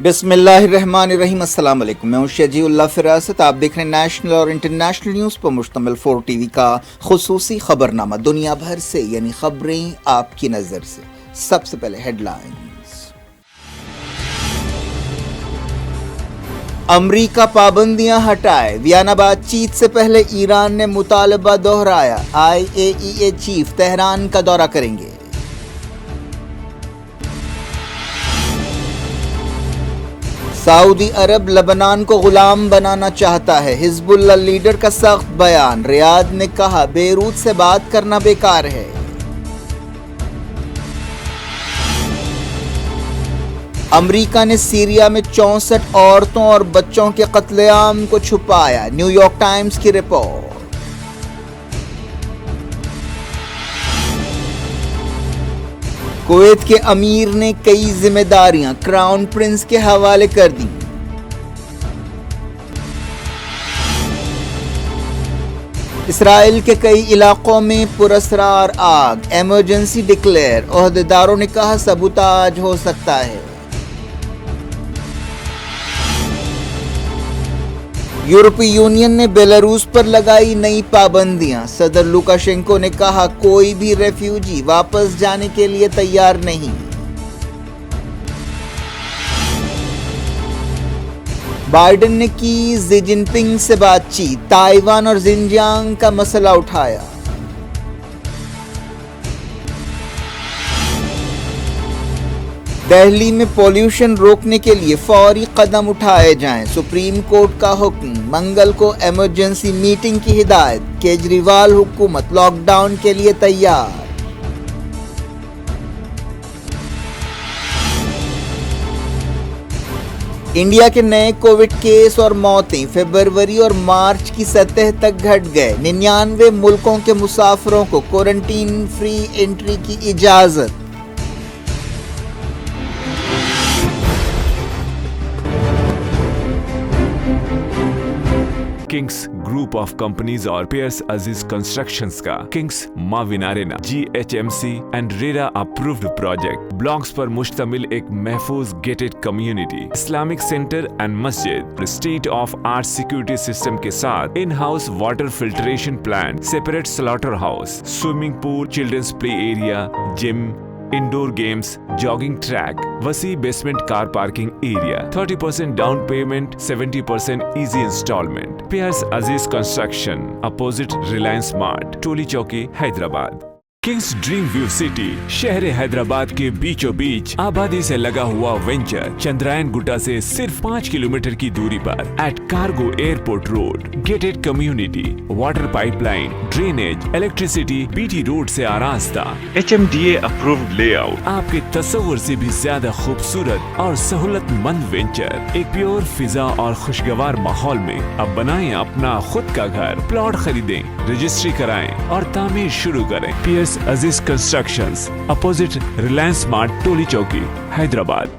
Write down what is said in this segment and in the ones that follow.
بسم اللہ الرحمن الرحیم۔ السلام علیکم، میں ہوں شجیع اللہ فراست۔ آپ دیکھ رہے ہیں نیشنل اور انٹرنیشنل نیوز پر مشتمل 4 ٹی وی کا خصوصی خبرنامہ، دنیا بھر سے یعنی خبریں آپ کی نظر سے۔ سب سے پہلے ہیڈ لائنز۔ امریکہ پابندیاں ہٹائے، ویانا بات چیت سے پہلے ایران نے مطالبہ دہرایا، IAEA چیف تہران کا دورہ کریں گے۔ سعودی عرب لبنان کو غلام بنانا چاہتا ہے، حزب اللہ لیڈر کا سخت بیان، ریاض نے کہا بیروت سے بات کرنا بیکار ہے۔ امریکہ نے سیریا میں 64 عورتوں اور بچوں کے قتل عام کو چھپایا، نیو یارک ٹائمز کی رپورٹ۔ کویت کے امیر نے کئی ذمہ داریاں کراؤن پرنس کے حوالے کر دیں۔ اسرائیل کے کئی علاقوں میں پراسرار آگ، ایمرجنسی ڈکلیئر، عہدیداروں نے کہا سبوتاژ ہو سکتا ہے۔ یورپی یونین نے بیلاروس پر لگائی نئی پابندیاں، صدر لوکاشنکو نے کہا کوئی بھی ریفیوجی واپس جانے کے لیے تیار نہیں۔ بائیڈن نے کی ژی جن پنگ سے بات چیت، تائیوان اور زنجیانگ کا مسئلہ اٹھایا۔ دہلی میں پولیوشن روکنے کے لیے فوری قدم اٹھائے جائیں، سپریم کورٹ کا حکم، منگل کو ایمرجنسی میٹنگ کی ہدایت، کیجریوال حکومت لاک ڈاؤن کے لیے تیار۔ انڈیا کے نئے کووڈ کیس اور موتیں فروری اور مارچ کی سطح تک گھٹ گئے، 99 ملکوں کے مسافروں کو کوارنٹین فری انٹری کی اجازت۔ کنگس گروپ آف کمپنیز اور پیئرس عزیز کنسٹرکشنز کا kings maven arena GHMC and RERA approved project blocks پر مشتمل ایک محفوظ gated community, Islamic centre and مسجد، state of art security system کے ساتھ in house water filtration plant, separate slaughter house, swimming pool, childrens play area, gym, indoor games, jogging track, وسیع basement car parking area, 30% down payment, 70% easy instalment. Pierce عزیز construction, opposite Reliance Mart, Toli Chowki, Hyderabad. Kings Dream View City, شہر حیدرآباد کے بیچوں بیچ آبادی سے لگا ہوا venture, Chandrayan گٹا سے صرف 5 kilometre کی دوری پر، at cargo airport road, gated community, water pipe line, drainage, electricity, BT road سے آراستہ، HMDA اپرووڈ لے آؤٹ، آپ کے تصور سے بھی زیادہ خوبصورت اور سہولت مند وینچر، ایک پیور فضا اور خوشگوار ماحول میں۔ اب بنائیں اپنا خود کا گھر، پلاٹ خریدیں، رجسٹری کرائیں اور تعمیر شروع کریں۔ Periods Aziz constructions, opposite Reliance Mart, Toli Chowki, Hyderabad.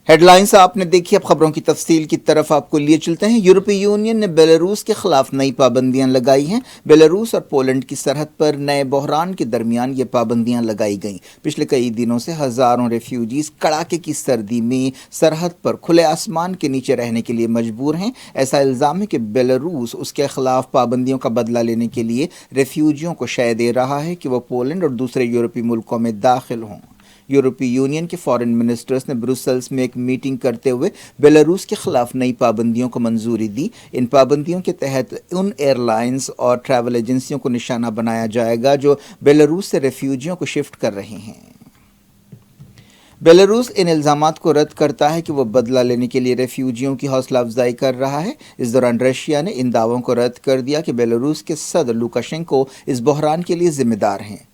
Head lines آپ نے دیکھی، اب خبروں کی تفصیل کی طرف آپ کو لیے چلتے ہیں۔ یورپی یونین نے بیلاروس کے خلاف نئی پابندیاں لگائی ہیں۔ بیلاروس اور پولینڈ کی سرحد پر نئے بحران کے درمیان یہ پابندیاں لگائی گئیں۔ پچھلے کئی دنوں سے ہزاروں ریفیوجیز کڑاکے کی سردی میں سرحد پر کھلے آسمان کے نیچے رہنے کے لیے مجبور ہیں۔ ایسا الزام ہے کہ بیلاروس اس کے خلاف پابندیوں کا بدلہ لینے کے لیے ریفیوجیوں کو شے دے رہا ہے کہ وہ پولینڈ اور دوسرے یورپی ملکوں میں داخل ہوں۔ یورپی یونین کے فارن منسٹرز نے بروسلز میں ایک میٹنگ کرتے ہوئے بیلاروس کے خلاف نئی پابندیوں کو منظوری دی۔ ان پابندیوں کے تحت ان ایئر لائنز اور ٹریول ایجنسیوں کو نشانہ بنایا جائے گا جو بیلاروس سے ریفیوجیوں کو شفٹ کر رہے ہیں۔ بیلاروس ان الزامات کو رد کرتا ہے کہ وہ بدلہ لینے کے لیے ریفیوجیوں کی حوصلہ افزائی کر رہا ہے۔ اس دوران رشیا نے ان دعووں کو رد کر دیا کہ بیلاروس کے صدر لوکاشنکو اس بحران کے لیے ذمہ دار ہیں۔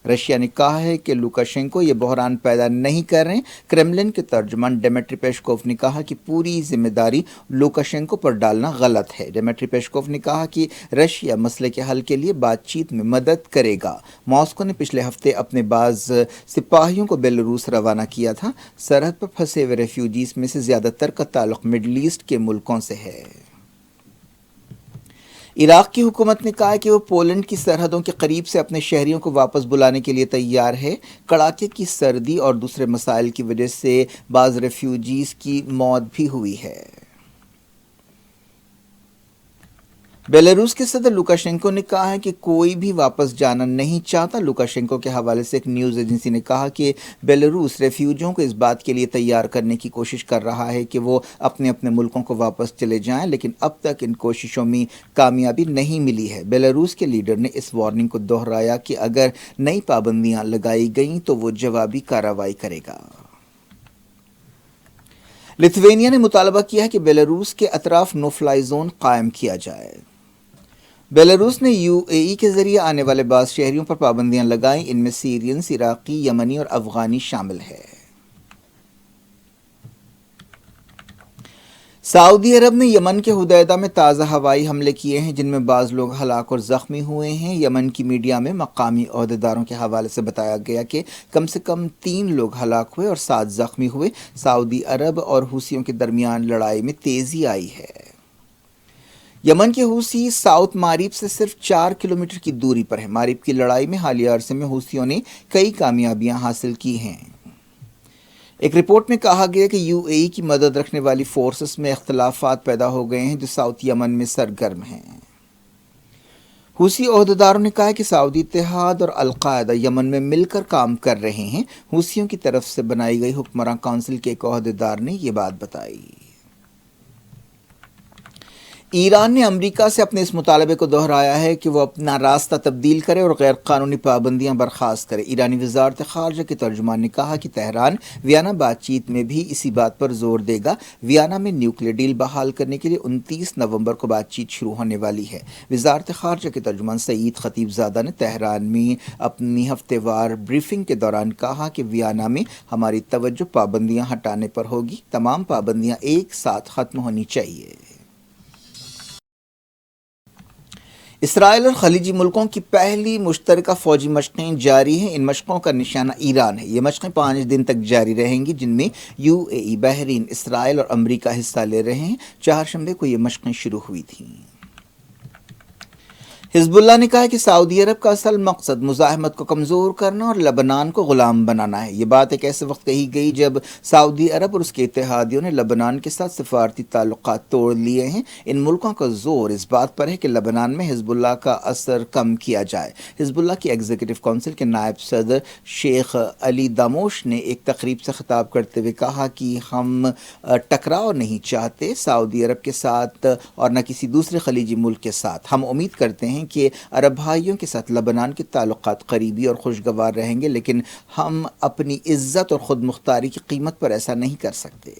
رشیا نے کہا ہے کہ لوکاشنکو یہ بحران پیدا نہیں کر رہے ہیں۔ کرملن کے ترجمان ڈمیٹری پیشکوف نے کہا کہ پوری ذمہ داری لوکاشنکو پر ڈالنا غلط ہے۔ ڈمیٹری پیشکوف نے کہا کہ رشیا مسئلے کے حل کے لیے بات چیت میں مدد کرے گا۔ ماسکو نے پچھلے ہفتے اپنے بعض سپاہیوں کو بیلاروس روانہ کیا تھا۔ سرحد پر پھنسے ہوئے ریفیوجیز میں سے زیادہ تر کا تعلق مڈل ایسٹ کے ملکوں سے ہے۔ عراق کی حکومت نے کہا ہے کہ وہ پولینڈ کی سرحدوں کے قریب سے اپنے شہریوں کو واپس بلانے کے لیے تیار ہے۔ کڑاکے کی سردی اور دوسرے مسائل کی وجہ سے بعض ریفیوجیز کی موت بھی ہوئی ہے۔ بیلاروس کے صدر لوکاشینکو نے کہا ہے کہ کوئی بھی واپس جانا نہیں چاہتا۔ لوکاشینکو کے حوالے سے ایک نیوز ایجنسی نے کہا کہ بیلاروس ریفیوجیوں کو اس بات کے لیے تیار کرنے کی کوشش کر رہا ہے کہ وہ اپنے اپنے ملکوں کو واپس چلے جائیں، لیکن اب تک ان کوششوں میں کامیابی نہیں ملی ہے۔ بیلاروس کے لیڈر نے اس وارننگ کو دہرایا کہ اگر نئی پابندیاں لگائی گئیں تو وہ جوابی کارروائی کرے گا۔ لتھوینیا نے مطالبہ کیا ہے کہ بیلاروس کے اطراف نو فلائی زون قائم کیا جائے۔ بیلاروس نے یو اے ای کے ذریعے آنے والے بعض شہریوں پر پابندیاں لگائیں، ان میں سیرینز، عراقی، یمنی اور افغانی شامل ہے۔ سعودی عرب نے یمن کے حدیدہ میں تازہ ہوائی حملے کیے ہیں جن میں بعض لوگ ہلاک اور زخمی ہوئے ہیں۔ یمن کی میڈیا میں مقامی عہدیداروں کے حوالے سے بتایا گیا کہ کم سے کم 3 لوگ ہلاک ہوئے اور 7 زخمی ہوئے۔ سعودی عرب اور حوثیوں کے درمیان لڑائی میں تیزی آئی ہے۔ یمن کے حوثی ساؤتھ ماریب سے صرف 4 کلومیٹر کی دوری پر ہے۔ ماریب کی لڑائی میں حالیہ عرصے میں حوثیوں نے کئی کامیابیاں حاصل کی ہیں۔ ایک رپورٹ میں کہا گیا کہ یو اے ای کی مدد رکھنے والی فورسز میں اختلافات پیدا ہو گئے ہیں جو ساؤتھ یمن میں سرگرم ہیں۔ حوثی عہدیداروں نے کہا کہ سعودی اتحاد اور القاعدہ یمن میں مل کر کام کر رہے ہیں۔ حوثیوں کی طرف سے بنائی گئی حکمراں کونسل کے ایک عہدیدار نے یہ بات بتائی۔ ایران نے امریکہ سے اپنے اس مطالبے کو دہرایا ہے کہ وہ اپنا راستہ تبدیل کرے اور غیر قانونی پابندیاں برخاست کرے۔ ایرانی وزارت خارجہ کے ترجمان نے کہا کہ تہران ویانا بات چیت میں بھی اسی بات پر زور دے گا۔ ویانا میں نیوکلیئر ڈیل بحال کرنے کے لیے 29 نومبر کو بات چیت شروع ہونے والی ہے۔ وزارت خارجہ کے ترجمان سعید خطیب زادہ نے تہران میں اپنی ہفتہ وار بریفنگ کے دوران کہا کہ ویانا میں ہماری توجہ پابندیاں ہٹانے پر ہوگی۔ تمام پابندیاں ایک ساتھ ختم ہونی چاہیے۔ اسرائیل اور خلیجی ملکوں کی پہلی مشترکہ فوجی مشقیں جاری ہیں۔ ان مشقوں کا نشانہ ایران ہے۔ یہ مشقیں 5 دن تک جاری رہیں گی جن میں یو اے ای، بحرین، اسرائیل اور امریکہ حصہ لے رہے ہیں۔ چہارشنبے کو یہ مشقیں شروع ہوئی تھیں۔ حزب اللہ نے کہا ہے کہ سعودی عرب کا اصل مقصد مزاحمت کو کمزور کرنا اور لبنان کو غلام بنانا ہے۔ یہ بات ایک ایسے وقت کہی گئی جب سعودی عرب اور اس کے اتحادیوں نے لبنان کے ساتھ سفارتی تعلقات توڑ لیے ہیں۔ ان ملکوں کا زور اس بات پر ہے کہ لبنان میں حزب اللہ کا اثر کم کیا جائے۔ حزب اللہ کی ایگزیکٹو کونسل کے نائب صدر شیخ علی داموش نے ایک تقریب سے خطاب کرتے ہوئے کہا کہ ہم ٹکراؤ نہیں چاہتے سعودی عرب کے ساتھ اور نہ کسی دوسرے خلیجی ملک کے ساتھ۔ ہم امید کرتے ہیں کہ عرب بھائیوں کے ساتھ لبنان کے تعلقات قریبی اور خوشگوار رہیں گے، لیکن ہم اپنی عزت اور خود مختاری کی قیمت پر ایسا نہیں کر سکتے۔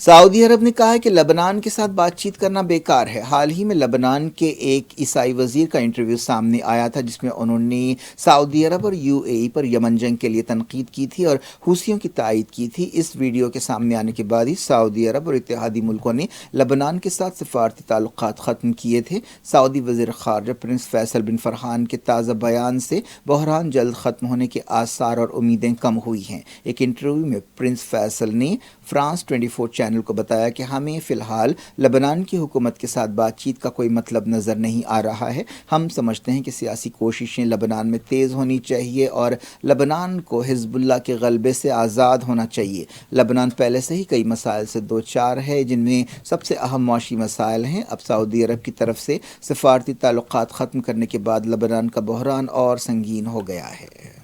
سعودی عرب نے کہا ہے کہ لبنان کے ساتھ بات چیت کرنا بیکار ہے۔ حال ہی میں لبنان کے ایک عیسائی وزیر کا انٹرویو سامنے آیا تھا جس میں انہوں نے سعودی عرب اور یو اے ای پر یمن جنگ کے لیے تنقید کی تھی اور حوثیوں کی تائید کی تھی۔ اس ویڈیو کے سامنے آنے کے بعد ہی سعودی عرب اور اتحادی ملکوں نے لبنان کے ساتھ سفارتی تعلقات ختم کیے تھے۔ سعودی وزیر خارجہ پرنس فیصل بن فرحان کے تازہ بیان سے بحران جلد ختم ہونے کے آثار اور امیدیں کم ہوئی ہیں۔ ایک انٹرویو میں پرنس فیصل نے فرانس 24 چینل کو بتایا کہ ہمیں فی الحال لبنان کی حکومت کے ساتھ بات چیت کا کوئی مطلب نظر نہیں آ رہا ہے۔ ہم سمجھتے ہیں کہ سیاسی کوششیں لبنان میں تیز ہونی چاہیے اور لبنان کو حزب اللہ کے غلبے سے آزاد ہونا چاہیے۔ لبنان پہلے سے ہی کئی مسائل سے دوچار ہے جن میں سب سے اہم معاشی مسائل ہیں۔ اب سعودی عرب کی طرف سے سفارتی تعلقات ختم کرنے کے بعد لبنان کا بحران اور سنگین ہو گیا ہے۔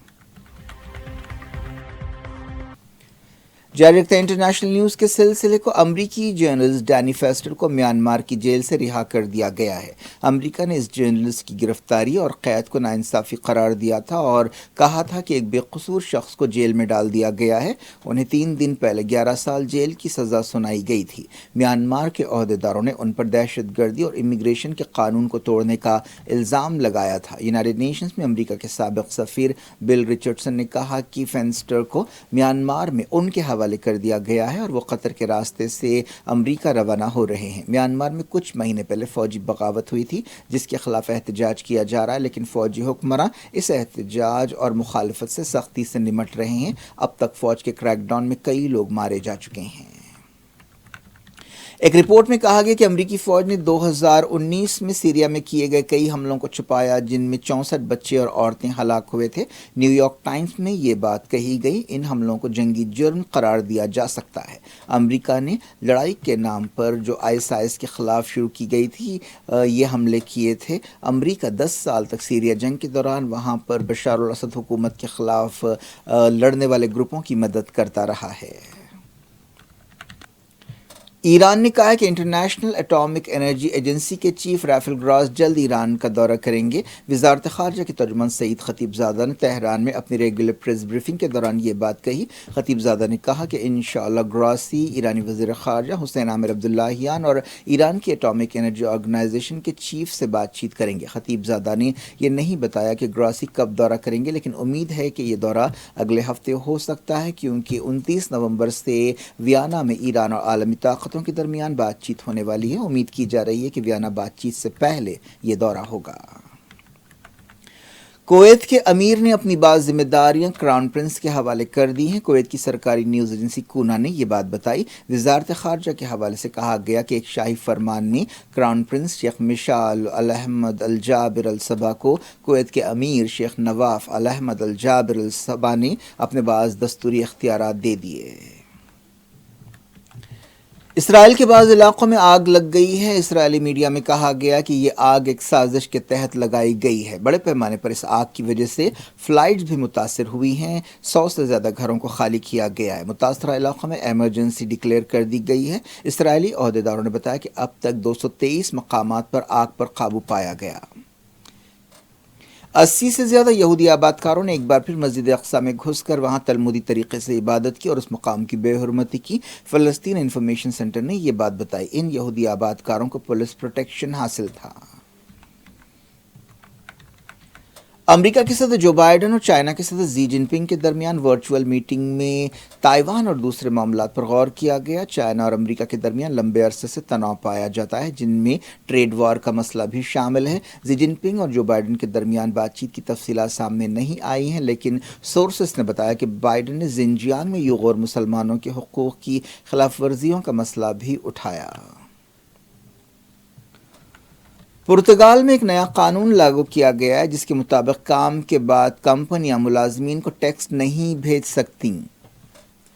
جاری رکھتے ہیں انٹرنیشنل نیوز کے سلسلے کو۔ امریکی جرنلسٹ ڈینی فیسٹر کو میانمار کی جیل سے رہا کر دیا گیا ہے۔ امریکہ نے اس جرنلسٹ کی گرفتاری اور قید کو ناانصافی قرار دیا تھا اور کہا تھا کہ ایک بے قصور شخص کو جیل میں ڈال دیا گیا ہے۔ انہیں 3 دن پہلے 11 سال جیل کی سزا سنائی گئی تھی۔ میانمار کے عہدیداروں نے ان پر دہشت گردی اور امیگریشن کے قانون کو توڑنے کا الزام لگایا تھا۔ یونائیٹڈ نیشنز میں امریکہ کے سابق سفیر بل رچرڈسن نے کہا کہ فینسٹر کو میانمار میں ان کے حوالے کر دیا گیا ہے اور وہ قطر کے راستے سے امریکہ روانہ ہو رہے ہیں۔ میانمار میں کچھ مہینے پہلے فوجی بغاوت ہوئی تھی جس کے خلاف احتجاج کیا جا رہا ہے، لیکن فوجی حکمراں اس احتجاج اور مخالفت سے سختی سے نمٹ رہے ہیں۔ اب تک فوج کے کریک ڈاؤن میں کئی لوگ مارے جا چکے ہیں۔ ایک رپورٹ میں کہا گیا کہ امریکی فوج نے 2019 میں سیریا میں کیے گئے کئی حملوں کو چھپایا جن میں 64 بچے اور عورتیں ہلاک ہوئے تھے۔ نیو یارک ٹائمز میں یہ بات کہی گئی، ان حملوں کو جنگی جرم قرار دیا جا سکتا ہے۔ امریکہ نے لڑائی کے نام پر جو ISIS کے خلاف شروع کی گئی تھی یہ حملے کیے تھے۔ امریکہ 10 سال تک سیریا جنگ کے دوران وہاں پر بشار الاسد حکومت کے خلاف لڑنے والے گروپوں کی مدد کرتا رہا ہے۔ ایران نے کہا ہے کہ انٹرنیشنل ایٹامک انرجی ایجنسی کے چیف رافیل گراس جلد ایران کا دورہ کریں گے۔ وزارت خارجہ کے ترجمان سعید خطیب زادہ نے تہران میں اپنی ریگولر پریس بریفنگ کے دوران یہ بات کہی۔ خطیب زادہ نے کہا کہ انشاءاللہ گراسی ایرانی وزیر خارجہ حسین عامر عبداللہیان اور ایران کی ایٹامک انرجی آرگنائزیشن کے چیف سے بات چیت کریں گے۔ خطیب زادہ نے یہ نہیں بتایا کہ گراسی کب دورہ کریں گے، لیکن امید ہے کہ یہ دورہ اگلے ہفتے ہو سکتا ہے کیونکہ 29 نومبر سے ویانا میں ایران اور عالمی طاقتوں کے درمیان بات چیت ہونے والی ہے۔ امید کی جا رہی ہے کہ ویانا بات چیت سے پہلے یہ دورہ ہوگا۔ کویت کے امیر نے اپنی بعض ذمہ داریاں کراؤن پرنس کے حوالے کر دی ہیں۔ کویت کی سرکاری نیوز ایجنسی کونا نے یہ بات بتائی۔ وزارت خارجہ کے حوالے سے کہا گیا کہ ایک شاہی فرمان میں کراؤن پرنس شیخ مشعل الحمد الجابر الصبا کو کویت کے امیر شیخ نواف الحمد الجابر الصبا نے اپنے بعض دستوری اختیارات دے دیے۔ اسرائیل کے بعض علاقوں میں آگ لگ گئی ہے۔ اسرائیلی میڈیا میں کہا گیا کہ یہ آگ ایک سازش کے تحت لگائی گئی ہے۔ بڑے پیمانے پر اس آگ کی وجہ سے فلائٹس بھی متاثر ہوئی ہیں۔ 100 سے زیادہ گھروں کو خالی کیا گیا ہے۔ متاثرہ علاقوں میں ایمرجنسی ڈکلیئر کر دی گئی ہے۔ اسرائیلی عہدیداروں نے بتایا کہ اب تک 223 مقامات پر آگ پر قابو پایا گیا۔ 80 سے زیادہ یہودی آباد کاروں نے ایک بار پھر مسجد اقصی میں گھس کر وہاں تلمودی طریقے سے عبادت کی اور اس مقام کی بے حرمتی کی۔ فلسطین انفارمیشن سینٹر نے یہ بات بتائی۔ ان یہودی آباد کاروں کو پولیس پروٹیکشن حاصل تھا۔ امریکہ کے صدر جو بائیڈن اور چائنا کے صدر زی جن پنگ کے درمیان ورچوئل میٹنگ میں تائیوان اور دوسرے معاملات پر غور کیا گیا۔ چائنا اور امریکہ کے درمیان لمبے عرصے سے تناؤ پایا جاتا ہے جن میں ٹریڈ وار کا مسئلہ بھی شامل ہے۔ زی جن پنگ اور جو بائیڈن کے درمیان بات چیت کی تفصیلات سامنے نہیں آئی ہیں، لیکن سورسز نے بتایا کہ بائیڈن نے زنجیانگ میں یوغور مسلمانوں کے حقوق کی خلاف ورزیوں کا مسئلہ بھی اٹھایا۔ پرتگال میں ایک نیا قانون لاگو کیا گیا ہے جس کے مطابق کام کے بعد کمپنیاں ملازمین کو ٹیکس نہیں بھیج سکتیں۔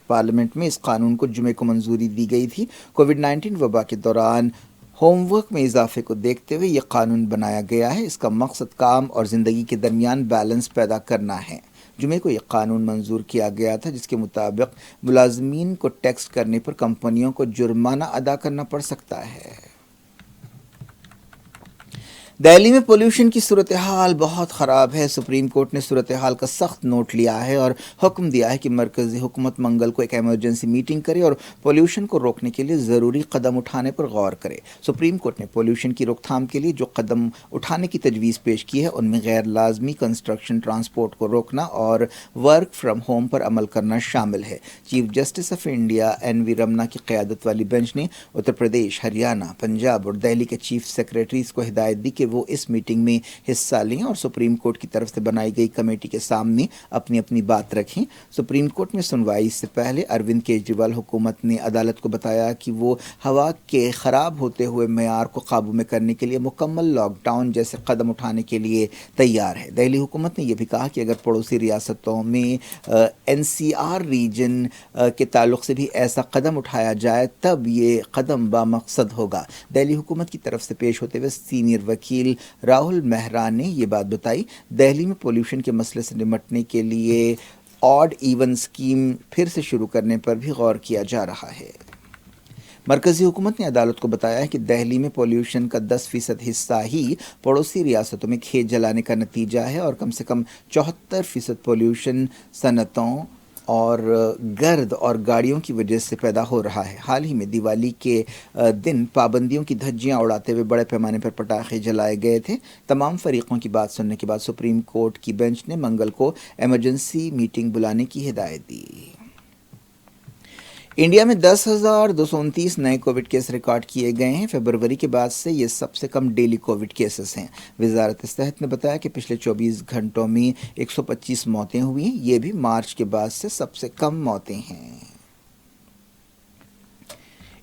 پارلیمنٹ میں اس قانون کو جمعے کو منظوری دی گئی تھی۔ کووڈ-19 وبا کے دوران ہوم ورک میں اضافے کو دیکھتے ہوئے یہ قانون بنایا گیا ہے۔ اس کا مقصد کام اور زندگی کے درمیان بیلنس پیدا کرنا ہے۔ جمعے کو یہ قانون منظور کیا گیا تھا جس کے مطابق ملازمین کو ٹیکس کرنے پر کمپنیوں کو جرمانہ ادا کرنا پڑ سکتا ہے۔ دہلی میں پولیوشن کی صورتحال بہت خراب ہے۔ سپریم کورٹ نے صورتحال کا سخت نوٹ لیا ہے اور حکم دیا ہے کہ مرکزی حکومت منگل کو ایک ایمرجنسی میٹنگ کرے اور پولیوشن کو روکنے کے لیے ضروری قدم اٹھانے پر غور کرے۔ سپریم کورٹ نے پولیوشن کی روک تھام کے لیے جو قدم اٹھانے کی تجویز پیش کی ہے ان میں غیر لازمی کنسٹرکشن ٹرانسپورٹ کو روکنا اور ورک فرام ہوم پر عمل کرنا شامل ہے۔ Chief justice of India N V Ramana کی قیادت والی بینچ نے اتر پردیش، ہریانہ، پنجاب اور دہلی کے چیف سیکریٹریز کو ہدایت دی کہ وہ اس میٹنگ میں حصہ لیں اور سپریم کورٹ کی طرف سے بنائی گئی کمیٹی کے سامنے اپنی اپنی بات رکھیں۔ سپریم کورٹ میں سنوائی سے پہلے اروند کیجریوال حکومت نے عدالت کو بتایا کہ وہ ہوا کے خراب ہوتے ہوئے معیار کو قابو میں کرنے کے لیے مکمل لاک ڈاؤن جیسے قدم اٹھانے کے لیے تیار ہے۔ دہلی حکومت نے یہ بھی کہا کہ اگر پڑوسی ریاستوں میں NCR ریجن کے تعلق سے بھی ایسا قدم اٹھایا جائے تب یہ قدم بامقصد ہوگا۔ دہلی حکومت کی طرف سے پیش ہوتے ہوئے سینئر وکیل راہل مہرا نے یہ بات بتائی۔ دہلی میں پولیوشن کے مسئلے سے نمٹنے کے لیے آڈ ایون اسکیم پھر سے شروع کرنے پر بھی غور کیا جا رہا ہے۔ مرکزی حکومت نے عدالت کو بتایا ہے کہ دہلی میں پولیوشن کا 10% حصہ ہی پڑوسی ریاستوں میں کھیت جلانے کا نتیجہ ہے اور کم سے کم 74% پولیوشن صنعتوں اور گرد اور گاڑیوں کی وجہ سے پیدا ہو رہا ہے۔ حال ہی میں دیوالی کے دن پابندیوں کی دھجیاں اڑاتے ہوئے بڑے پیمانے پر پٹاخے جلائے گئے تھے۔ تمام فریقوں کی بات سننے کے بعد سپریم کورٹ کی بینچ نے منگل کو ایمرجنسی میٹنگ بلانے کی ہدایت دی۔ انڈیا میں 10,229 نئے کووڈ کیس ریکارڈ کیے گئے ہیں۔ فروری کے بعد سے یہ سب سے کم ڈیلی کووڈ کیسز ہیں۔ وزارت صحت نے بتایا کہ پچھلے 24 گھنٹوں میں 125 موتیں ہوئی ہیں۔ یہ بھی مارچ کے بعد سے سب سے کم موتیں ہیں۔